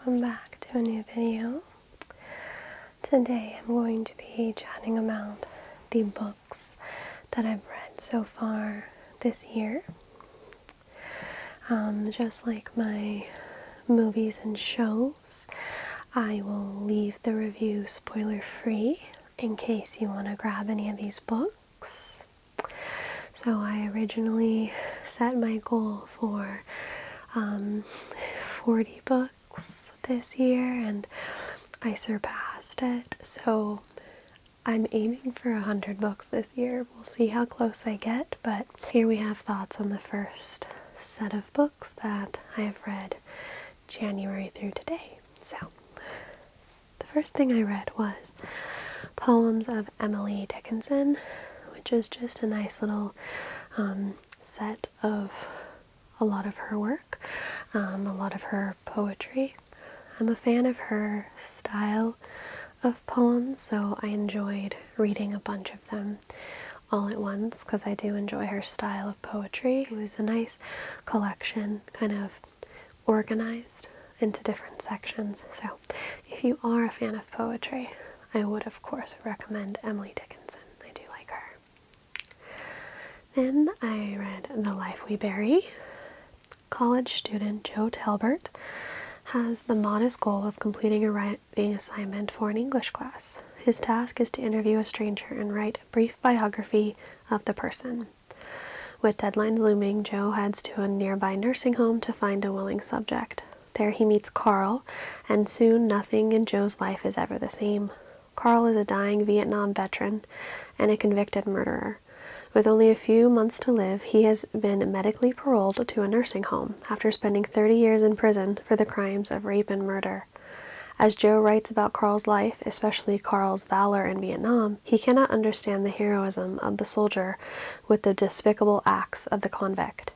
welcome back to a new video. Today I'm going to be chatting about the books that I've read so far this year. Just like my movies and shows, I will leave the review spoiler free in case you want to grab any of these books. So I originally set my goal for 40 books this year and I surpassed it, so I'm aiming for 100 books this year. We'll see how close I get, but here we have thoughts on the first set of books that I have read January through today. So the first thing I read was Poems of Emily Dickinson, which is just a nice little set of a lot of her work, a lot of her poetry. I'm a fan of her style of poems, so I enjoyed reading a bunch of them all at once because I do enjoy her style of poetry. It was a nice collection, kind of organized into different sections. So if you are a fan of poetry, I would of course recommend Emily Dickinson. I do like her. Then I read The Life We Bury. College student Joe Talbert has the modest goal of completing a writing assignment for an English class. His task is to interview a stranger and write a brief biography of the person. With deadlines looming, Joe heads to a nearby nursing home to find a willing subject. There he meets Carl, and soon nothing in Joe's life is ever the same. Carl is a dying Vietnam veteran and a convicted murderer. With only a few months to live, he has been medically paroled to a nursing home after spending 30 years in prison for the crimes of rape and murder. As Joe writes about Carl's life, especially Carl's valor in Vietnam, he cannot understand the heroism of the soldier with the despicable acts of the convict.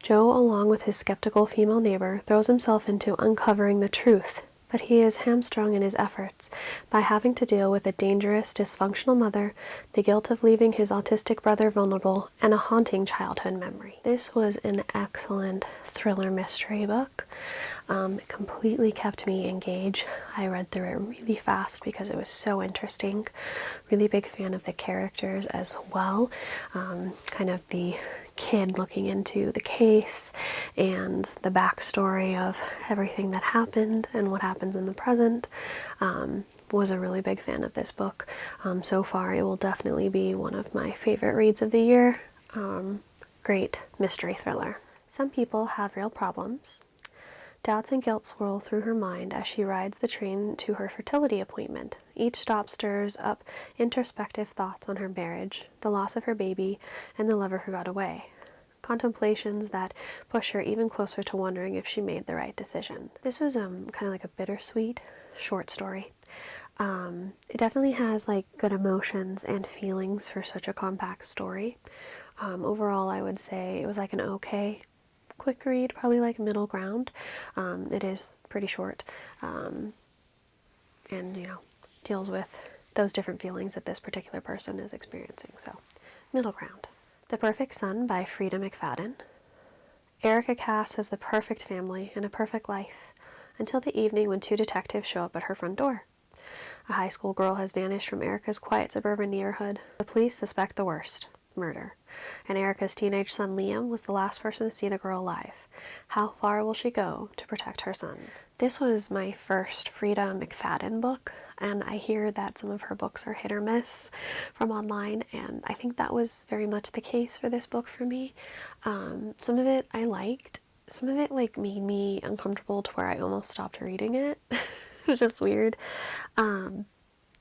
Joe, along with his skeptical female neighbor, throws himself into uncovering the truth, but he is hamstrung in his efforts by having to deal with a dangerous, dysfunctional mother, the guilt of leaving his autistic brother vulnerable, and a haunting childhood memory. This was an excellent thriller mystery book. It completely kept me engaged. I read through it really fast because it was so interesting. Really big fan of the characters as well. Kind of the kid looking into the case and the backstory of everything that happened and what happens in the present. Was a really big fan of this book. So far it will definitely be one of my favorite reads of the year. Great mystery thriller. Some people have real problems. Doubts and guilt swirl through her mind as she rides the train to her fertility appointment. Each stop stirs up introspective thoughts on her marriage, the loss of her baby, and the lover who got away. Contemplations that push her even closer to wondering if she made the right decision. This was kind of like a bittersweet short story. It definitely has like good emotions and feelings for such a compact story. Overall, I would say it was like an okay quick read, probably like middle ground. It is pretty short, and deals with those different feelings that this particular person is experiencing, so middle ground. The Perfect Son by Frida McFadden. Erica Cass has the perfect family and a perfect life until the evening when two detectives show up at her front door. A high school girl has vanished from Erica's quiet suburban neighborhood. The police suspect the worst: murder. And Erica's teenage son Liam was the last person to see the girl alive. How far will she go to protect her son? This was my first Frida McFadden book, and I hear that some of her books are hit or miss from online, and I think that was very much the case for this book for me. Some of it I liked. Some of it like made me uncomfortable to where I almost stopped reading it. It was just weird.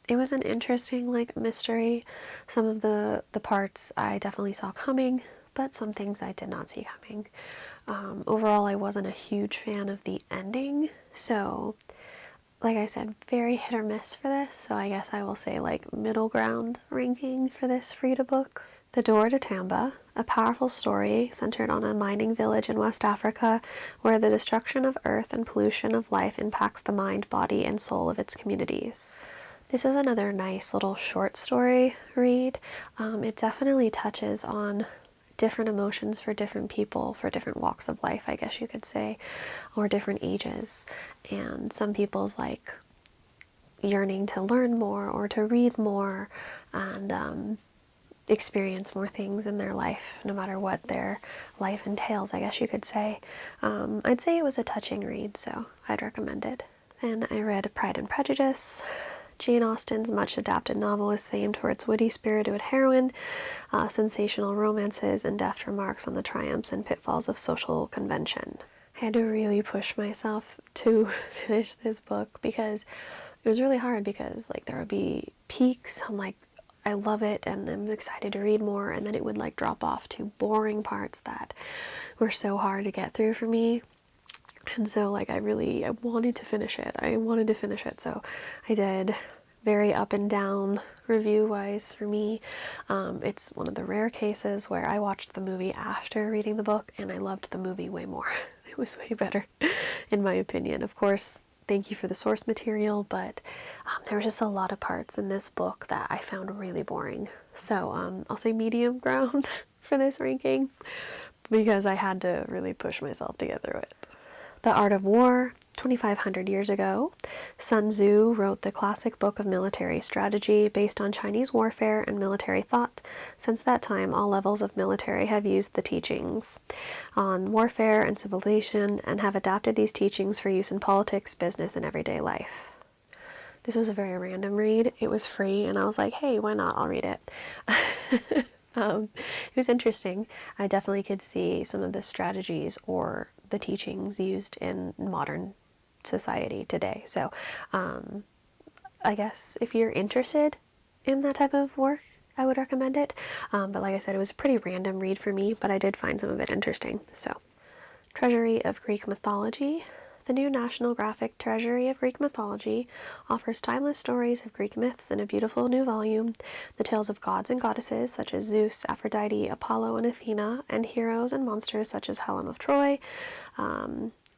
It was an interesting like mystery. Some of the parts I definitely saw coming, but some things I did not see coming. Overall, I wasn't a huge fan of the ending, so like I said, very hit or miss for this, so I guess I will say like middle ground ranking for this Frida book. The Door to Tamba, a powerful story centered on a mining village in West Africa where the destruction of earth and pollution of life impacts the mind, body, and soul of its communities. This is another nice little short story read. It definitely touches on different emotions for different people, for different walks of life, I guess you could say, or different ages. And some people's like yearning to learn more or to read more and experience more things in their life, no matter what their life entails, I guess you could say. I'd say it was a touching read, so I'd recommend it. Then I read Pride and Prejudice. Jane Austen's much adapted novel is famed for its witty, spirited heroine, sensational romances, and deft remarks on the triumphs and pitfalls of social convention. I had to really push myself to finish this book because it was really hard, because like there would be peaks. I'm like, I love it and I'm excited to read more, and then it would like drop off to boring parts that were so hard to get through for me. And so like I wanted to finish it. So I did. Very up and down review wise for me. It's one of the rare cases where I watched the movie after reading the book and I loved the movie way more. It was way better in my opinion. Of course, thank you for the source material, but there were just a lot of parts in this book that I found really boring. So I'll say medium ground for this ranking, because I had to really push myself to get through it. The Art of War. 2,500 years ago, Sun Tzu wrote the classic book of military strategy based on Chinese warfare and military thought. Since that time, all levels of military have used the teachings on warfare and civilization and have adapted these teachings for use in politics, business, and everyday life. This was a very random read. It was free, and I was like, hey, why not? I'll read it. It was interesting. I definitely could see some of the strategies or the teachings used in modern society today. So I guess if you're interested in that type of work, I would recommend it. But like I said, it was a pretty random read for me, but I did find some of it interesting. So, Treasury of Greek Mythology. The new National Graphic Treasury of Greek Mythology offers timeless stories of Greek myths in a beautiful new volume. The tales of gods and goddesses such as Zeus, Aphrodite, Apollo, and Athena, and heroes and monsters such as Helen of Troy,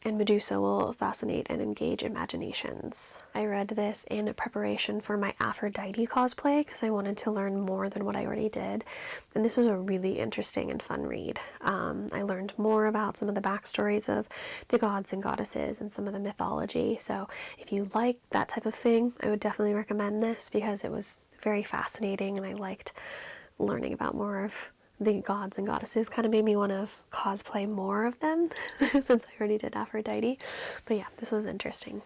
and Medusa will fascinate and engage imaginations. I read this in preparation for my Aphrodite cosplay because I wanted to learn more than what I already did, and this was a really interesting and fun read. I learned more about some of the backstories of the gods and goddesses and some of the mythology, so if you like that type of thing, I would definitely recommend this because it was very fascinating and I liked learning about more of the gods and goddesses. Kind of made me want to cosplay more of them since I already did Aphrodite. But yeah, this was interesting.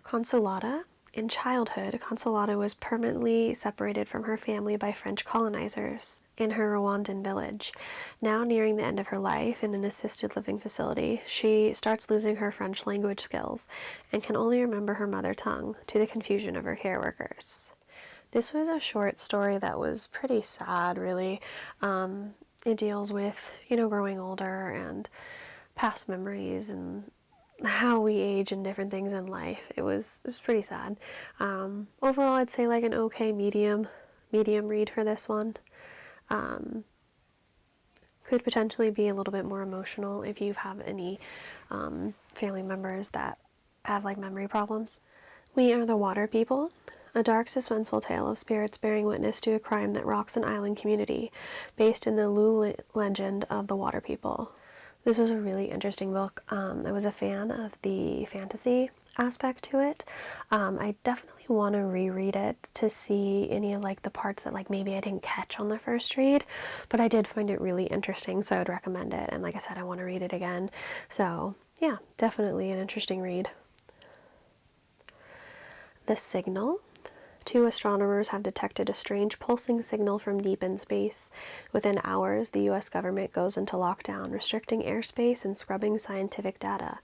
Consolata. In childhood, Consolata was permanently separated from her family by French colonizers in her Rwandan village. Now nearing the end of her life in an assisted living facility, she starts losing her French language skills and can only remember her mother tongue, to the confusion of her care workers. This was a short story that was pretty sad, really. It deals with, growing older and past memories and how we age and different things in life. It was pretty sad. Overall, I'd say like an okay medium read for this one. Could potentially be a little bit more emotional if you have any family members that have like memory problems. We Are the Water People. A dark, suspenseful tale of spirits bearing witness to a crime that rocks an island community, based in the Lu legend of the Water People. This was a really interesting book. I was a fan of the fantasy aspect to it. I definitely want to reread it to see any of like the parts that like maybe I didn't catch on the first read, but I did find it really interesting, so I would recommend it. And like I said, I want to read it again. So yeah, definitely an interesting read. The Signal. 2 astronomers have detected a strange pulsing signal from deep in space. Within hours, the U.S. government goes into lockdown, restricting airspace and scrubbing scientific data.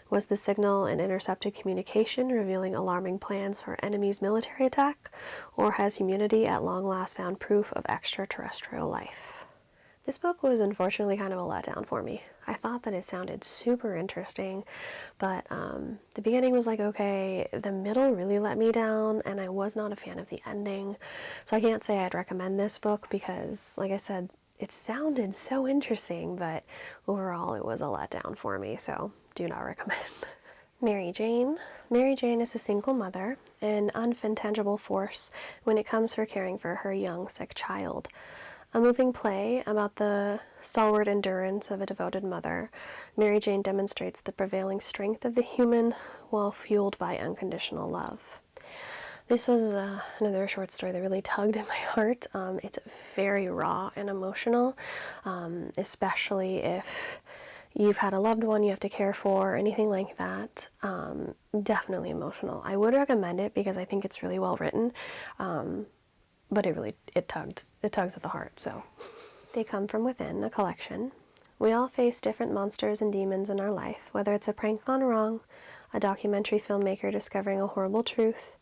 Was the signal an intercepted communication revealing alarming plans for enemy's military attack, or has humanity at long last found proof of extraterrestrial life? This book was unfortunately kind of a letdown for me. I thought that it sounded super interesting, but the beginning was like okay, the middle really let me down, and I was not a fan of the ending. So I can't say I'd recommend this book because, like I said, it sounded so interesting, but overall it was a letdown for me, so do not recommend. Mary Jane. Mary Jane is a single mother, an intangible force when it comes for caring for her young, sick child. A moving play about the stalwart endurance of a devoted mother, Mary Jane demonstrates the prevailing strength of the human while fueled by unconditional love. This was another short story that really tugged at my heart. It's very raw and emotional, especially if you've had a loved one you have to care for or anything like that. Definitely emotional. I would recommend it because I think it's really well written, but it tugs at the heart. So They Come From Within, a collection. We all face different monsters and demons in our life, whether it's a prank gone wrong, a documentary filmmaker discovering a horrible truth,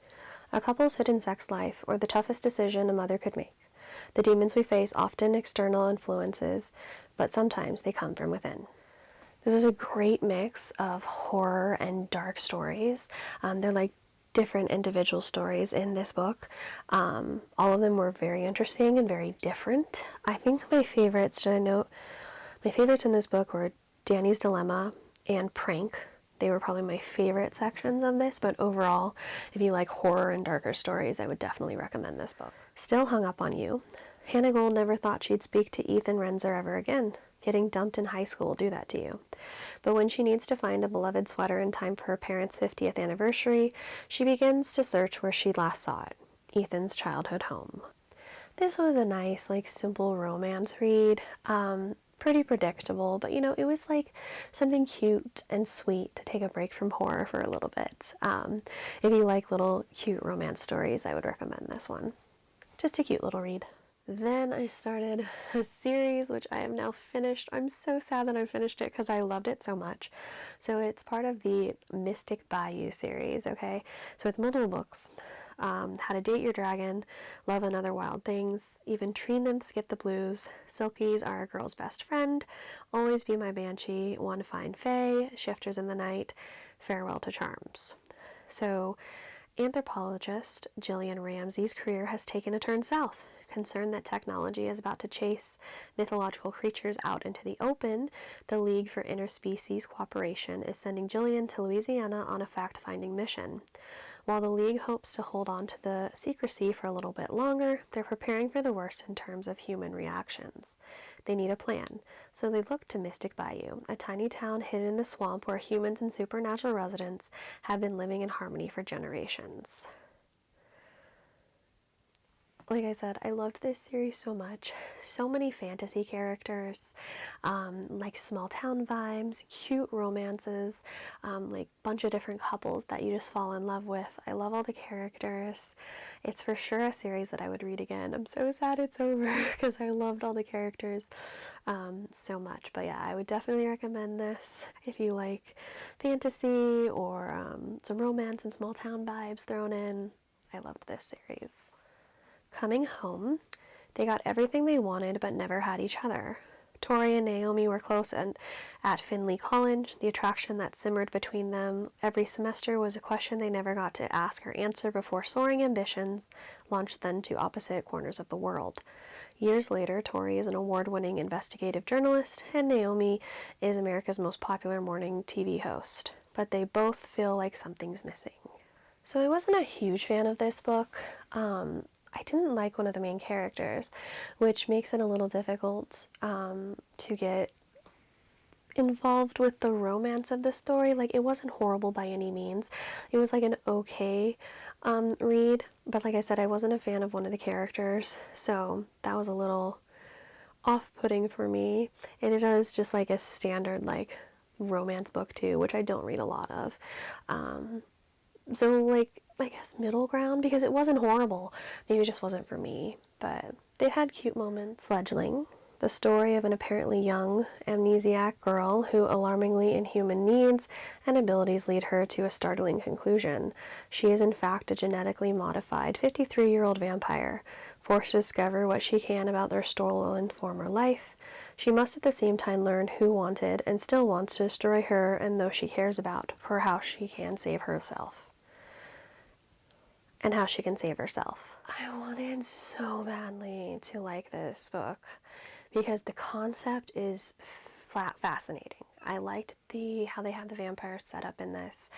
a couple's hidden sex life, or the toughest decision a mother could make. The demons we face often external influences, but sometimes they come from within. This is a great mix of horror and dark stories. They're like different individual stories in this book. All of them were very interesting and very different. I think my favorites in this book were Danny's Dilemma and Prank. They were probably my favorite sections of this, but overall, if you like horror and darker stories, I would definitely recommend this book. Still Hung Up on You. Hannah Gold never thought she'd speak to Ethan Renzer ever again. Getting dumped in high school will do that to you. But when she needs to find a beloved sweater in time for her parents' 50th anniversary, she begins to search where she last saw it, Ethan's childhood home. This was a nice, simple romance read. Pretty predictable, but it was something cute and sweet to take a break from horror for a little bit. If you like little cute romance stories, I would recommend this one. Just a cute little read. Then I started a series which I have now finished. I'm so sad that I finished it because I loved it so much. So it's part of the Mystic Bayou series, okay? So it's multiple books. How to Date Your Dragon, Love and Other Wild Things, Even Tree Nymphs Get the Blues, Silkies Are a Girl's Best Friend, Always Be My Banshee, One Fine Fae, Shifters in the Night, Farewell to Charms. So anthropologist Gillian Ramsey's career has taken a turn south. Concerned that technology is about to chase mythological creatures out into the open, the League for Interspecies Cooperation is sending Gillian to Louisiana on a fact-finding mission. While the League hopes to hold on to the secrecy for a little bit longer, they're preparing for the worst in terms of human reactions. They need a plan, so they look to Mystic Bayou, a tiny town hidden in the swamp where humans and supernatural residents have been living in harmony for generations. Like I said, I loved this series so much. So many fantasy characters, small town vibes, cute romances, bunch of different couples that you just fall in love with. I love all the characters. It's for sure a series that I would read again. I'm so sad it's over because I loved all the characters so much. But yeah, I would definitely recommend this if you like fantasy or some romance and small town vibes thrown in. I loved this series. Coming Home. They got everything they wanted but never had each other. Tori and Naomi were close at Findlay College. The attraction that simmered between them every semester was a question they never got to ask or answer before soaring ambitions launched them to opposite corners of the world. Years later, Tori is an award-winning investigative journalist, and Naomi is America's most popular morning TV host. But they both feel like something's missing. So I wasn't a huge fan of this book. I didn't like one of the main characters, which makes it a little difficult to get involved with the romance of the story. It wasn't horrible by any means. It was an okay read, but like I said, I wasn't a fan of one of the characters, so that was a little off-putting for me. And it is just a standard romance book too, which I don't read a lot of. So I guess middle ground, because it wasn't horrible. Maybe it just wasn't for me, but they had cute moments. Fledgling, the story of an apparently young, amnesiac girl who alarmingly inhuman needs and abilities lead her to a startling conclusion. She is in fact a genetically modified 53-year-old vampire. Forced to discover what she can about their stolen former life, she must at the same time learn who wanted and still wants to destroy her and those she cares about, for how she can save herself. And how she can save herself. I wanted so badly to like this book because the concept is fascinating. I liked how they had the vampires set up in this.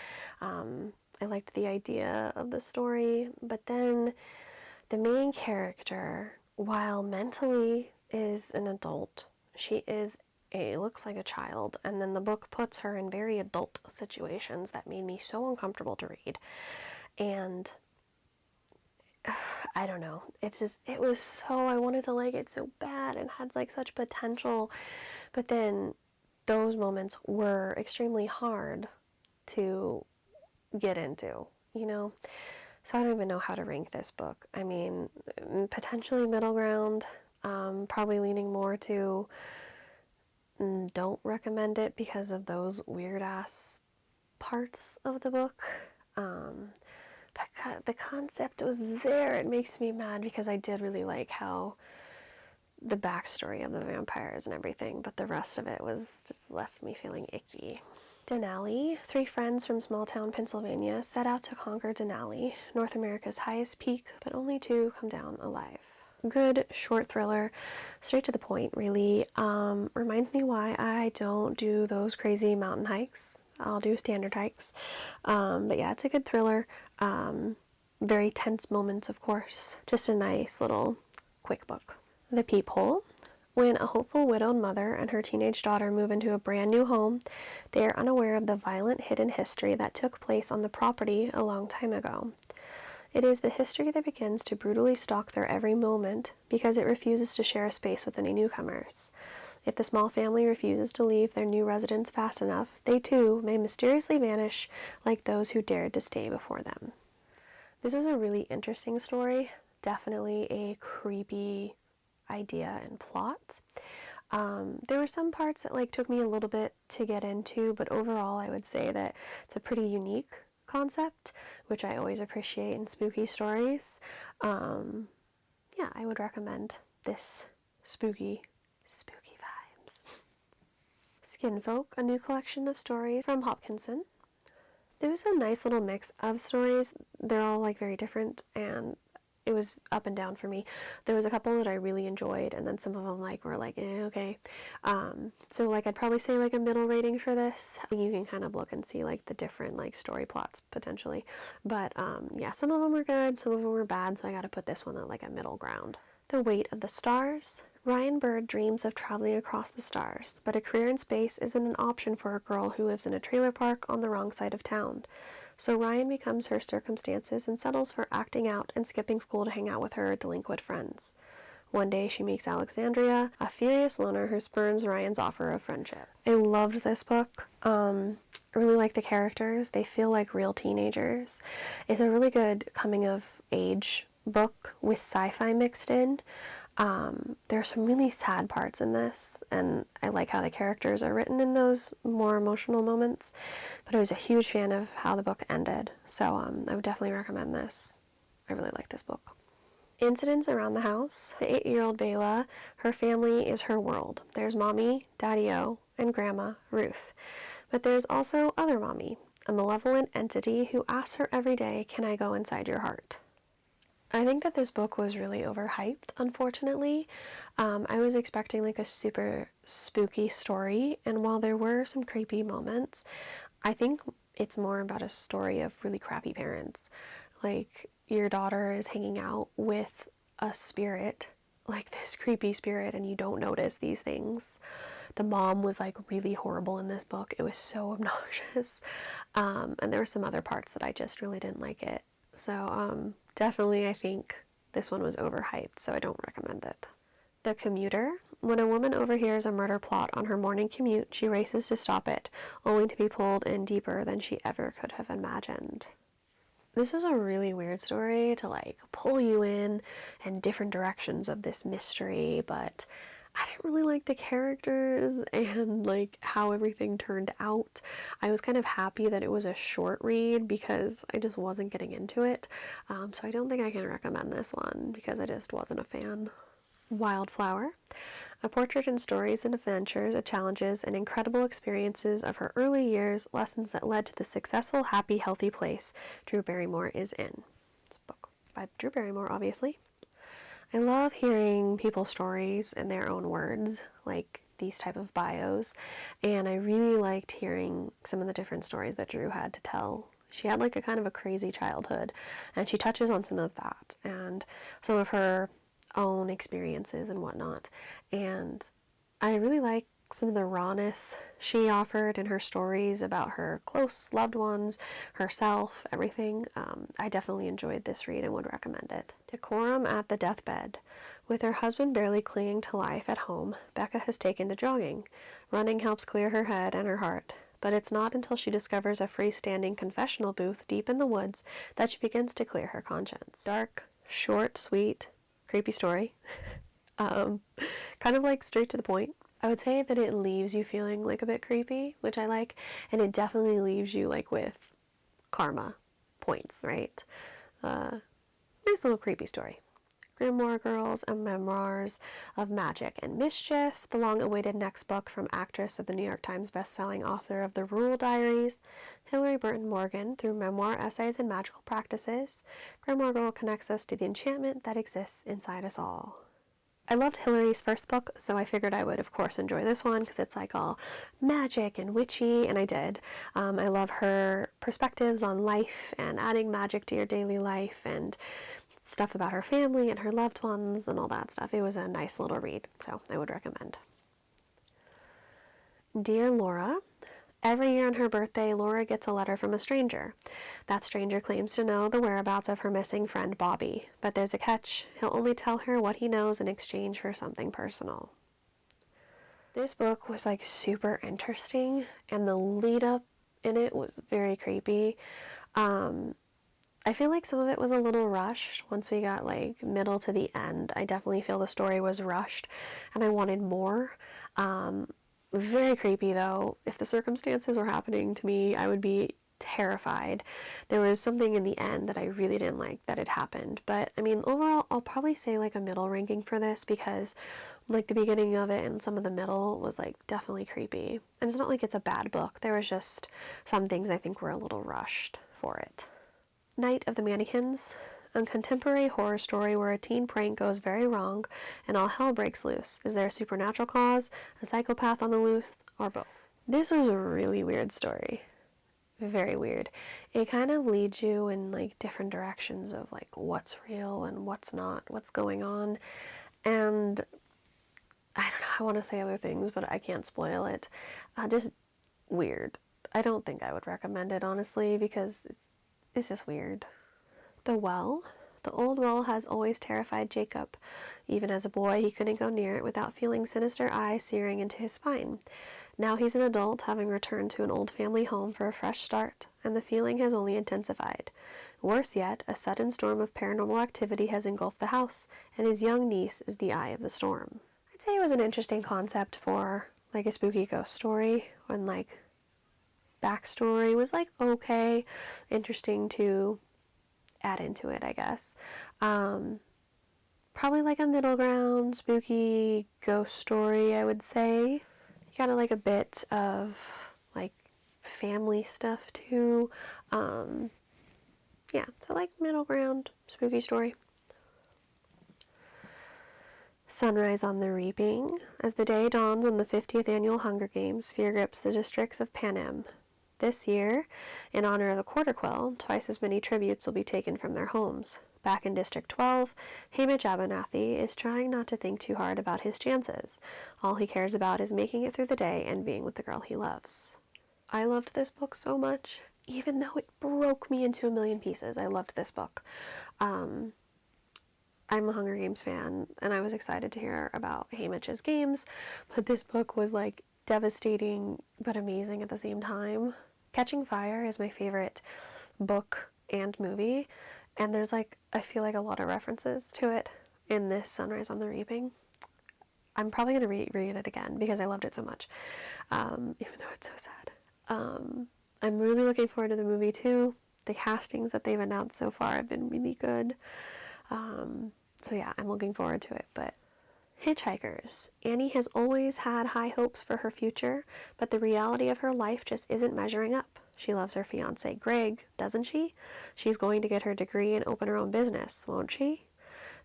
I liked the idea of the story, but then the main character, while mentally is an adult. She looks like a child, and then the book puts her in very adult situations that made me so uncomfortable to read. And I don't know, it was so, I wanted to like it so bad and had like such potential, but then those moments were extremely hard to get into, you know? So I don't even know how to rank this book. I mean, potentially middle ground, probably leaning more to don't recommend it because of those weird ass parts of the book. But the concept was there. It makes me mad because I did really like how the backstory of the vampires and everything, but the rest of it was just left me feeling icky. Denali. 3 friends from small town Pennsylvania set out to conquer Denali, North America's highest peak, but only 2 come down alive. Good short thriller, straight to the point, really. Reminds me why I don't do those crazy mountain hikes. I'll do standard hikes. But yeah, it's a good thriller. Very tense moments, of course. Just a nice little quick book. The Peephole. When a hopeful widowed mother and her teenage daughter move into a brand new home, they are unaware of the violent hidden history that took place on the property a long time ago. It is the history that begins to brutally stalk their every moment because it refuses to share a space with any newcomers. If the small family refuses to leave their new residence fast enough, they too may mysteriously vanish like those who dared to stay before them. This was a really interesting story, definitely a creepy idea and plot. There were some parts that like took me a little bit to get into, but overall I would say that it's a pretty unique concept, which I always appreciate in spooky stories. Yeah, I would recommend this spooky vibes. Skinfolk, a new collection of stories from Hopkinson. It was a nice little mix of stories. They're all like very different, and it was up and down for me. There was a couple that I really enjoyed, and then some of them like were like, okay. So like I'd probably say like a middle rating for this. You can kind of look and see like the different like story plots potentially. But yeah, some of them were good, some of them were bad, so I got to put this one at like a middle ground. The Weight of the Stars. Ryan Bird dreams of traveling across the stars, but a career in space isn't an option for a girl who lives in a trailer park on the wrong side of town. So Ryan becomes her circumstances and settles for acting out and skipping school to hang out with her delinquent friends. One day she meets Alexandria, a furious loner who spurns Ryan's offer of friendship. I loved this book. I really like the characters. They feel like real teenagers. It's a really good coming of age book with sci-fi mixed in. There are some really sad parts in this, and I like how the characters are written in those more emotional moments, but I was a huge fan of how the book ended, so I would definitely recommend this. I really like this book. Incidents around the house. The 8-year-old Bela, her family is her world. There's Mommy, Daddy-O, and Grandma, Ruth. But there's also Other Mommy, a malevolent entity who asks her every day, "Can I go inside your heart?" I think that this book was really overhyped, unfortunately. I was expecting like a super spooky story, and while there were some creepy moments, I think it's more about a story of really crappy parents. Like, your daughter is hanging out with a spirit, like this creepy spirit, and you don't notice these things. The mom was like really horrible in this book. It was so obnoxious. And there were some other parts that I just really didn't like it. So, definitely I think this one was overhyped, so I don't recommend it. The Commuter. When a woman overhears a murder plot on her morning commute, she races to stop it, only to be pulled in deeper than she ever could have imagined. This was a really weird story to like pull you in different directions of this mystery, but I didn't really like the characters and like how everything turned out. I was kind of happy that it was a short read because I just wasn't getting into it. So I don't think I can recommend this one because I just wasn't a fan. Wildflower. A portrait in stories and adventures, challenges, and incredible experiences of her early years, lessons that led to the successful, happy, healthy place Drew Barrymore is in. It's a book by Drew Barrymore, obviously. I love hearing people's stories in their own words, like these type of bios, and I really liked hearing some of the different stories that Drew had to tell. She had like a kind of a crazy childhood, and she touches on some of that, and some of her own experiences and whatnot. And I really like some of the rawness she offered in her stories about her close loved ones, herself, everything. I definitely enjoyed this read and would recommend it. Decorum at the deathbed. With her husband barely clinging to life at home, Becca has taken to jogging. Running helps clear her head and her heart, but it's not until she discovers a freestanding confessional booth deep in the woods that she begins to clear her conscience. Dark, short, sweet, creepy story. Kind of like straight to the point. I would say that it leaves you feeling like a bit creepy, which I like, and it definitely leaves you like with karma points, right? Nice little creepy story. Grimmore Girls, A Memoirs of Magic and Mischief, the long-awaited next book from actress of the New York Times bestselling author of The Rule Diaries, Hilary Burton Morgan, through memoir, essays, and magical practices. Grimmore Girl connects us to the enchantment that exists inside us all. I loved Hilary's first book, so I figured I would, of course, enjoy this one because it's like all magic and witchy, and I did. I love her perspectives on life and adding magic to your daily life and stuff about her family and her loved ones and all that stuff. It was a nice little read, so I would recommend. Dear Laura. Every year on her birthday, Laura gets a letter from a stranger. That stranger claims to know the whereabouts of her missing friend Bobby, but there's a catch. He'll only tell her what he knows in exchange for something personal. This book was like super interesting, and the lead up in it was very creepy. I feel like some of it was a little rushed once we got like middle to the end. I definitely feel the story was rushed and I wanted more. Very creepy though. If the circumstances were happening to me, I would be terrified. There was something in the end that I really didn't like that had happened. But I mean, overall, I'll probably say like a middle ranking for this because like the beginning of it and some of the middle was like definitely creepy. And it's not like it's a bad book. There was just some things I think were a little rushed for it. Night of the Mannequins. A contemporary horror story where a teen prank goes very wrong and all hell breaks loose. Is there a supernatural cause, a psychopath on the loose, or both? This was a really weird story. Very weird. It kind of leads you in like different directions of like what's real and what's not, what's going on. And I don't know, I want to say other things, but I can't spoil it. Just weird. I don't think I would recommend it, honestly, because it's just weird. The Well. The old well has always terrified Jacob. Even as a boy, he couldn't go near it without feeling sinister eyes searing into his spine. Now he's an adult, having returned to an old family home for a fresh start, and the feeling has only intensified. Worse yet, a sudden storm of paranormal activity has engulfed the house, and his young niece is the eye of the storm. I'd say it was an interesting concept for, like, a spooky ghost story, and, like, backstory was, like, okay, interesting to add into it, I guess. Probably like a middle ground, spooky ghost story, I would say. You gotta like a bit of like family stuff too. Yeah, so like middle ground, spooky story. Sunrise on the Reaping. As the day dawns on the 50th annual Hunger Games, fear grips the districts of Panem. This year, in honor of the quarter quell, twice as many tributes will be taken from their homes. Back in District 12, Hamish Abernathy is trying not to think too hard about his chances. All he cares about is making it through the day and being with the girl he loves. I loved this book so much, even though it broke me into a million pieces. I loved this book. I'm a Hunger Games fan, and I was excited to hear about Hamish's games, but this book was like devastating but amazing at the same time. Catching Fire is my favorite book and movie, and there's like, I feel like a lot of references to it in this Sunrise on the Reaping. I'm probably going to read it again because I loved it so much, even though it's so sad. I'm really looking forward to the movie too. The castings that they've announced so far have been really good. So yeah, I'm looking forward to it. But Hitchhikers. Annie has always had high hopes for her future, but the reality of her life just isn't measuring up. She loves her fiancé Greg, doesn't she? She's going to get her degree and open her own business, won't she?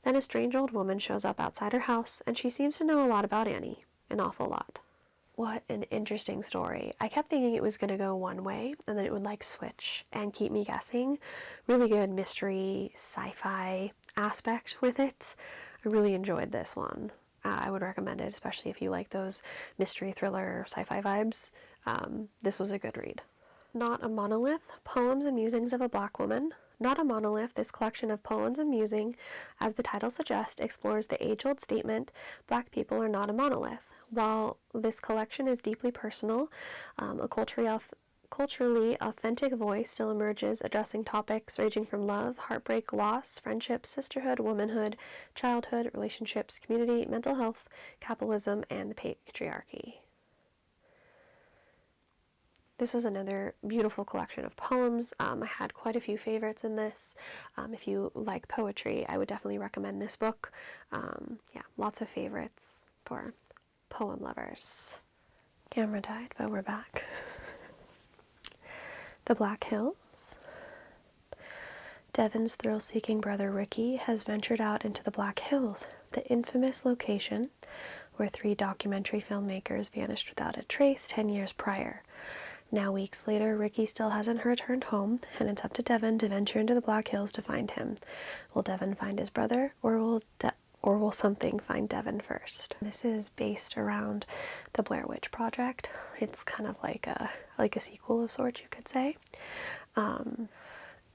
Then a strange old woman shows up outside her house, and she seems to know a lot about Annie. An awful lot. What an interesting story. I kept thinking it was going to go one way, and then it would like switch and keep me guessing. Really good mystery, sci-fi aspect with it. I really enjoyed this one. I would recommend it, especially if you like those mystery thriller sci-fi vibes. This was a good read. Not a Monolith, Poems and Musings of a Black Woman. Not a Monolith, this collection of poems and musing, as the title suggests, explores the age-old statement, Black people are not a monolith. While this collection is deeply personal, a culturally authentic voice still emerges, addressing topics ranging from love, heartbreak, loss, friendship, sisterhood, womanhood, childhood, relationships, community, mental health, capitalism, and the patriarchy. This was another beautiful collection of poems. I had quite a few favorites in this. If you like poetry, I would definitely recommend this book. Yeah, lots of favorites for poem lovers. Camera died, but we're back. The Black Hills. Devon's thrill-seeking brother Ricky has ventured out into the Black Hills, the infamous location where 3 documentary filmmakers vanished without a trace 10 years prior. Now, weeks later, Ricky still hasn't returned home, and it's up to Devon to venture into the Black Hills to find him. Will Devon find his brother, or will something find Devon first? This is based around the Blair Witch Project. It's kind of like a sequel of sorts, you could say.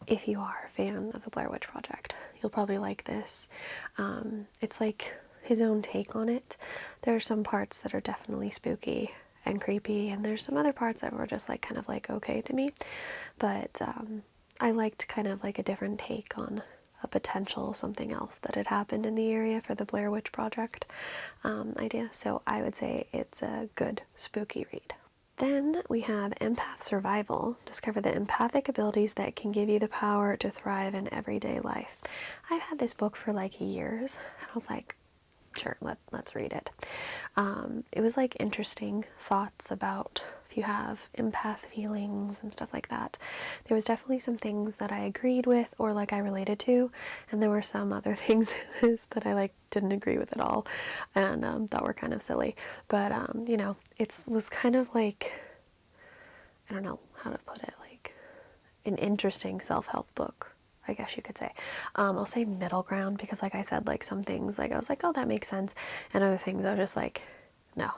If you are a fan of the Blair Witch Project, you'll probably like this. It's like his own take on it. There are some parts that are definitely spooky and creepy, and there's some other parts that were just like kind of like okay to me, but I liked kind of like a different take on a potential something else that had happened in the area for the Blair Witch Project idea, so I would say it's a good spooky read. Then we have Empath Survival. Discover the empathic abilities that can give you the power to thrive in everyday life. I've had this book for like years, and I was like, sure, let's read it. It was like interesting thoughts about if you have empath feelings and stuff like that. There was definitely some things that I agreed with or like I related to, and there were some other things that I like didn't agree with at all and that were kind of silly. But you know, it was kind of like, I don't know how to put it, like an interesting self-help book, I guess you could say. I'll say middle ground because like I said, like some things like I was like, oh, that makes sense, and other things I was just like, no.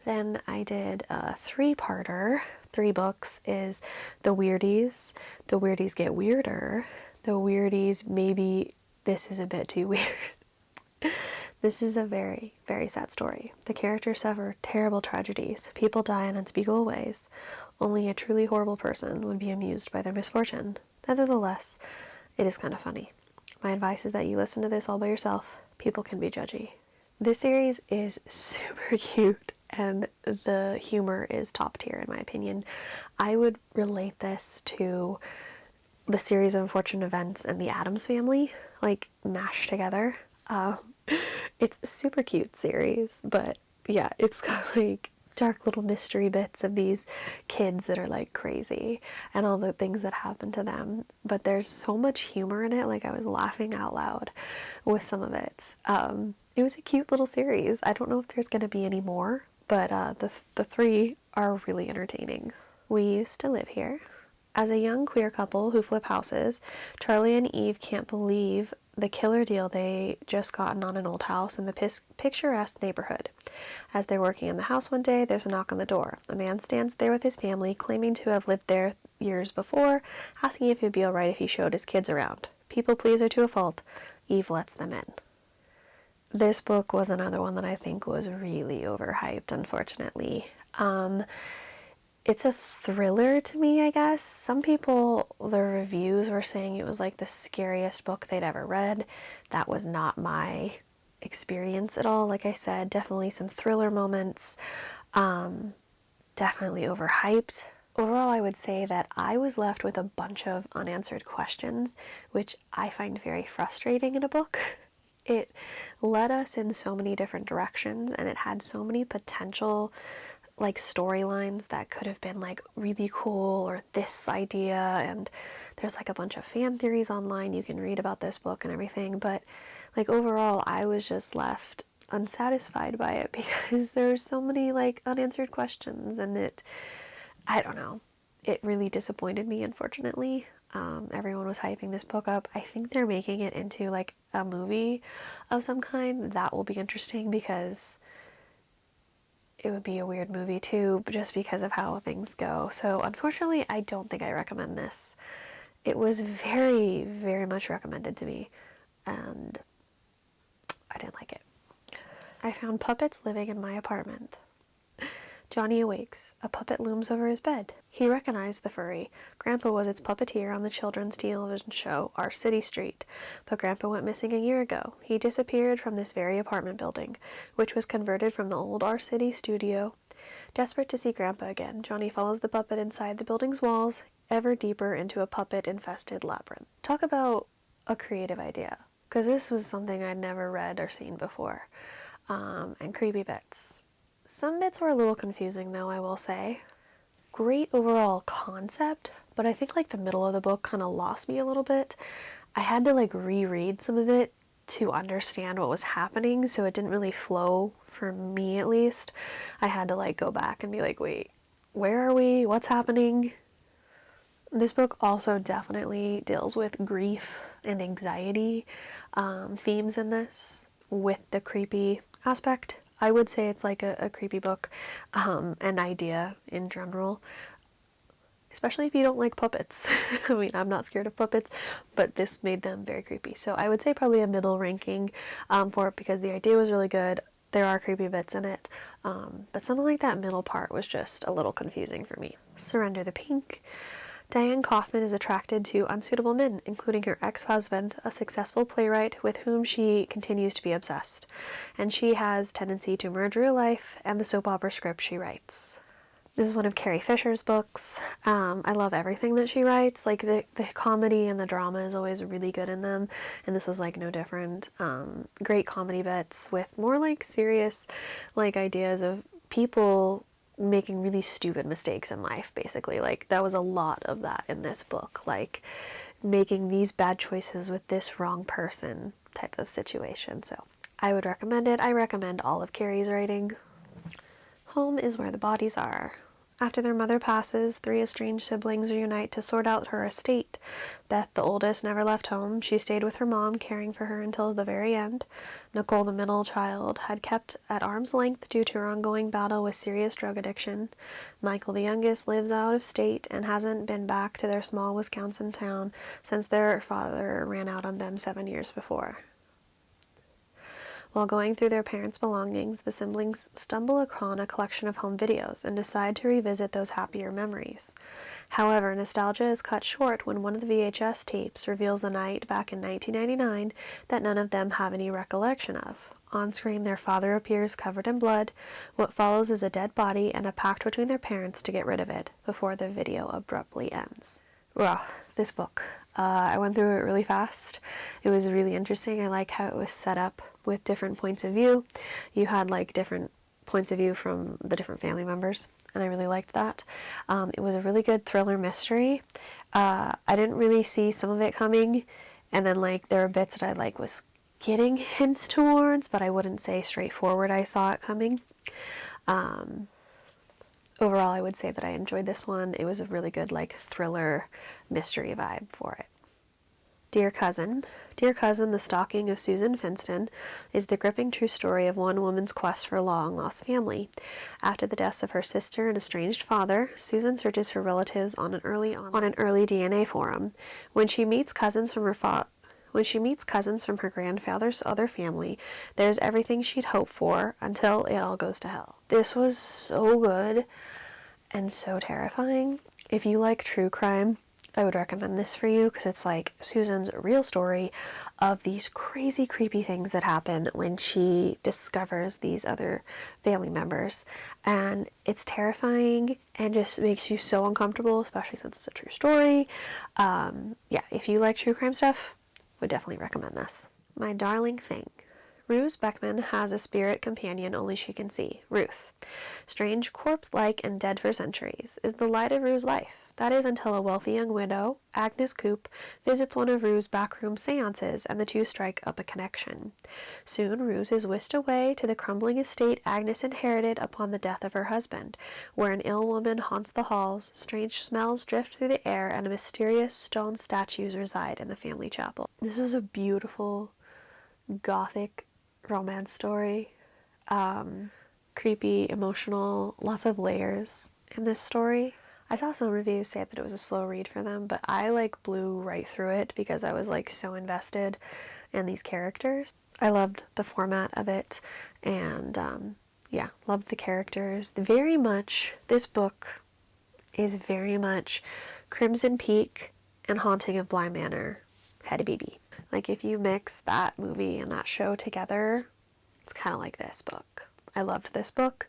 Then I did a 3-parter. 3 books is The Weirdies, The Weirdies Get Weirder, The Weirdies Maybe This Is a Bit Too Weird. This is a very, very sad story. The characters suffer terrible tragedies. People die in unspeakable ways. Only a truly horrible person would be amused by their misfortune. Nevertheless, it is kind of funny. My advice is that you listen to this all by yourself. People can be judgy. This series is super cute, and the humor is top tier in my opinion. I would relate this to the series of unfortunate events and the Addams Family, like mashed together. It's a super cute series, but yeah, it's got like dark little mystery bits of these kids that are like crazy and all the things that happen to them, but there's so much humor in it. Like I was laughing out loud with some of it. It was a cute little series. I don't know if there's going to be any more, but the 3 are really entertaining. We Used to Live Here. As a young queer couple who flip houses, Charlie and Eve can't believe the killer deal they just gotten on an old house in the picturesque neighborhood. As they're working in the house one day, there's a knock on the door. A man stands there with his family, claiming to have lived there years before, asking if it'd be alright if he showed his kids around. People pleaser to a fault, Eve lets them in. This book was another one that I think was really overhyped, unfortunately. It's a thriller to me, I guess. Some people, the reviews were saying it was like the scariest book they'd ever read. That was not my experience at all. Like I said, definitely some thriller moments. Definitely overhyped. Overall, I would say that I was left with a bunch of unanswered questions, which I find very frustrating in a book. It led us in so many different directions, and it had so many potential like storylines that could have been like really cool, or this idea, and there's like a bunch of fan theories online you can read about this book and everything, but like overall I was just left unsatisfied by it because there's so many like unanswered questions, and I don't know, it really disappointed me, unfortunately. Everyone was hyping this book up. I think they're making it into like a movie of some kind. That will be interesting because it would be a weird movie too, just because of how things go. So unfortunately, I don't think I recommend this. It was very, very much recommended to me, and I didn't like it. I found puppets living in my apartment. Johnny awakes. A puppet looms over his bed. He recognized the furry. Grandpa was its puppeteer on the children's television show, Our City Street. But Grandpa went missing a year ago. He disappeared from this very apartment building, which was converted from the old Our City studio. Desperate to see Grandpa again, Johnny follows the puppet inside the building's walls, ever deeper into a puppet-infested labyrinth. Talk about a creative idea, because this was something I'd never read or seen before. And creepy bits. Some bits were a little confusing though, I will say. Great overall concept, but I think like the middle of the book kind of lost me a little bit. I had to like reread some of it to understand what was happening, so it didn't really flow for me at least. I had to like go back and be like, wait, where are we? What's happening? This book also definitely deals with grief and anxiety themes in this, with the creepy aspect. I would say it's like a creepy book, an idea in general, especially if you don't like puppets. I mean, I'm not scared of puppets, but this made them very creepy. So I would say probably a middle ranking for it, because the idea was really good. There are creepy bits in it, but something like that middle part was just a little confusing for me. Surrender the Pink. Diane Kaufman is attracted to unsuitable men, including her ex-husband, a successful playwright with whom she continues to be obsessed, and she has tendency to merge real life and the soap opera script she writes. This is one of Carrie Fisher's books. I love everything that she writes. Like the comedy and the drama is always really good in them, and this was like no different. Great comedy bits with more like serious like ideas of people making really stupid mistakes in life, basically. Like that was a lot of that in this book, like making these bad choices with this wrong person type of situation. So I would recommend it. I recommend all of Carrie's writing. Home is where the bodies are. After their mother passes, 3 estranged siblings reunite to sort out her estate. Beth, the oldest, never left home. She stayed with her mom, caring for her until the very end. Nicole, the middle child, had kept at arm's length due to her ongoing battle with serious drug addiction. Michael, the youngest, lives out of state and hasn't been back to their small Wisconsin town since their father ran out on them 7 years before. While going through their parents' belongings, the siblings stumble upon a collection of home videos and decide to revisit those happier memories. However, nostalgia is cut short when one of the VHS tapes reveals a night back in 1999 that none of them have any recollection of. On screen, their father appears covered in blood. What follows is a dead body and a pact between their parents to get rid of it before the video abruptly ends. Wow, this book. I went through it really fast. It was really interesting. I like how it was set up with different points of view. You had like different points of view from the different family members, and I really liked that. It was a really good thriller mystery. I didn't really see some of it coming, and then like there were bits that I like was getting hints towards, but I wouldn't say straightforward I saw it coming. Overall, I would say that I enjoyed this one. It was a really good, like, thriller mystery vibe for it. Dear Cousin. Dear Cousin, The Stalking of Susan Finston is the gripping true story of one woman's quest for a long-lost family. After the deaths of her sister and estranged father, Susan searches for relatives on an early DNA forum. When she meets cousins from her grandfather's other family, there's everything she'd hoped for until it all goes to hell. This was so good and so terrifying. If you like true crime, I would recommend this for you, because it's like Susan's real story of these crazy, creepy things that happen when she discovers these other family members. And it's terrifying and just makes you so uncomfortable, especially since it's a true story. Yeah, if you like true crime stuff, would definitely recommend this. My Darling Thing. Ruse Beckman has a spirit companion only she can see, Ruth. Strange, corpse-like, and dead for centuries, is the light of Rue's life. That is until a wealthy young widow, Agnes Coop, visits one of Rue's backroom seances, and the two strike up a connection. Soon Ruse is whisked away to the crumbling estate Agnes inherited upon the death of her husband, where an ill woman haunts the halls, strange smells drift through the air, and mysterious stone statues reside in the family chapel. This was a beautiful, gothic romance story. Creepy, emotional, lots of layers in this story. I saw some reviews say that it was a slow read for them, but I blew right through it because I was so invested in these characters. I loved the format of it, and yeah, loved the characters. Very much, this book is very much Crimson Peak and Haunting of Bly Manor had a baby. If you mix that movie and that show together, it's kind of like this book. I loved this book.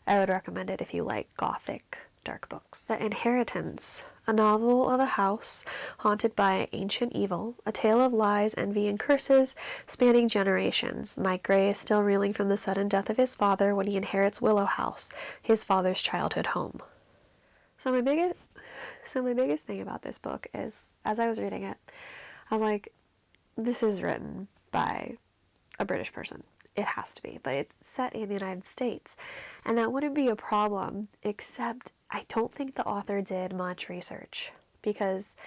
I would recommend it if you like gothic, dark books. The Inheritance, a novel of a house haunted by ancient evil, a tale of lies, envy, and curses spanning generations. Mike Gray is still reeling from the sudden death of his father when he inherits Willow House, his father's childhood home. So my biggest thing about this book is, as I was reading it, I was like, this is written by a British person. It has to be, but it's set in the United States, and that wouldn't be a problem, except I don't think the author did much research, because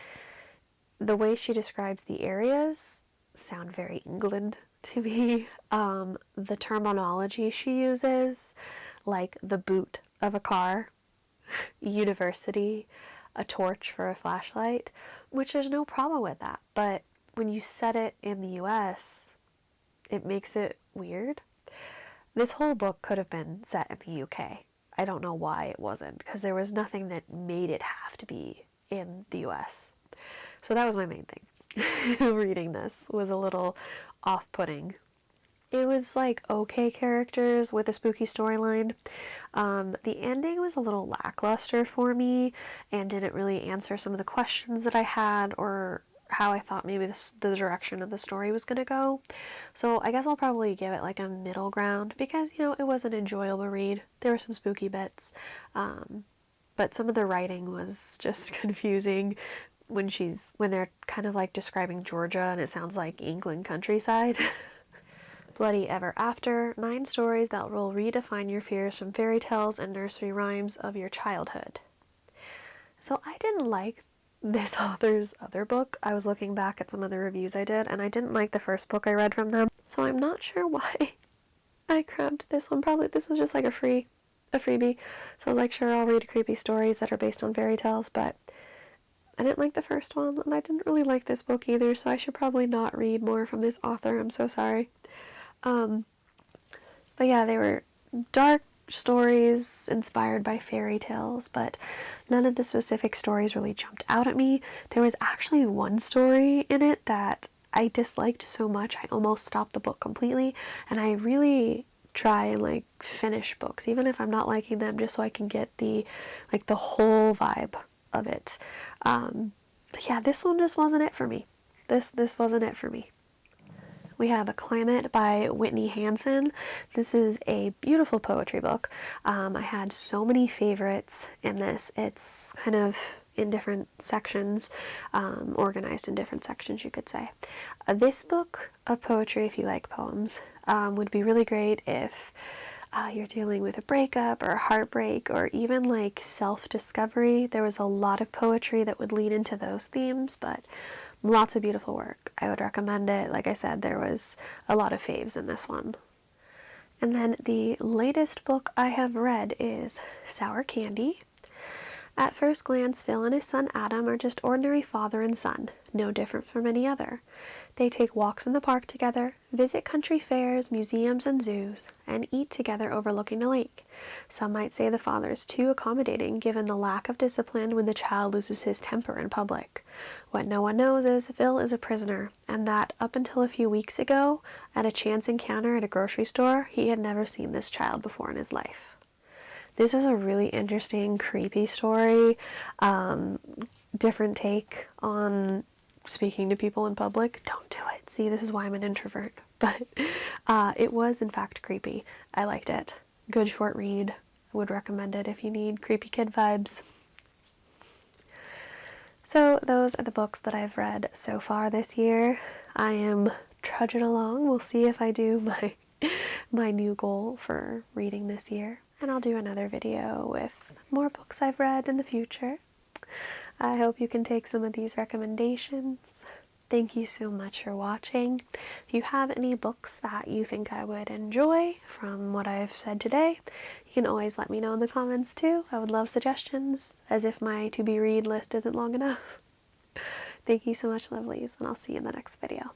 the way she describes the areas sound very England to me. The terminology she uses, like the boot of a car, university, a torch for a flashlight, which there's no problem with that, but when you set it in the US, it makes it weird. This whole book could have been set in the UK. I don't know why it wasn't, because there was nothing that made it have to be in the US. So that was my main thing. Reading this was a little off-putting. It was okay characters with a spooky storyline. The ending was a little lackluster for me and didn't really answer some of the questions that I had, or how I thought maybe the direction of the story was going to go. So I guess I'll probably give it a middle ground, because, it was an enjoyable read. There were some spooky bits, but some of the writing was just confusing when they're kind of describing Georgia and it sounds like England countryside. Bloody Ever After, 9 stories that will redefine your fears from fairy tales and nursery rhymes of your childhood. So I didn't like this author's other book. I was looking back at some of the reviews I did, and I didn't like the first book I read from them, so I'm not sure why I grabbed this one. Probably this was just a freebie, so I was sure, I'll read creepy stories that are based on fairy tales, but I didn't like the first one, and I didn't really like this book either, so I should probably not read more from this author. I'm so sorry. But yeah, they were dark stories inspired by fairy tales, but none of the specific stories really jumped out at me. There was actually one story in it that I disliked so much I almost stopped the book completely, and I really try and finish books even if I'm not liking them, just so I can get the whole vibe of it. But yeah, this one just wasn't it for me. This wasn't it for me. We have A Climate by Whitney Hansen. This is a beautiful poetry book. I had so many favorites in this. It's kind of in different sections, organized in different sections, you could say. This book of poetry, if you like poems, would be really great if you're dealing with a breakup or a heartbreak, or even self-discovery. There was a lot of poetry that would lead into those themes, but lots of beautiful work. I would recommend it. Like I said, there was a lot of faves in this one. And then the latest book I have read is Sour Candy. At first glance, Phil and his son Adam are just ordinary father and son, no different from any other. They take walks in the park together, visit country fairs, museums, and zoos, and eat together overlooking the lake. Some might say the father is too accommodating, given the lack of discipline when the child loses his temper in public. What no one knows is Phil is a prisoner, and that up until a few weeks ago, at a chance encounter at a grocery store, he had never seen this child before in his life. This is a really interesting, creepy story, different take on speaking to people in public. Don't do it. See, this is why I'm an introvert. but it was in fact creepy. I liked it. Good short read. I would recommend it if you need creepy kid vibes. So those are the books that I've read so far this year. I am trudging along. We'll see if I do my new goal for reading this year. And I'll do another video with more books I've read in the future. I hope you can take some of these recommendations. Thank you so much for watching. If you have any books that you think I would enjoy from what I've said today, you can always let me know in the comments too. I would love suggestions, as if my to-be-read list isn't long enough. Thank you so much, lovelies, and I'll see you in the next video.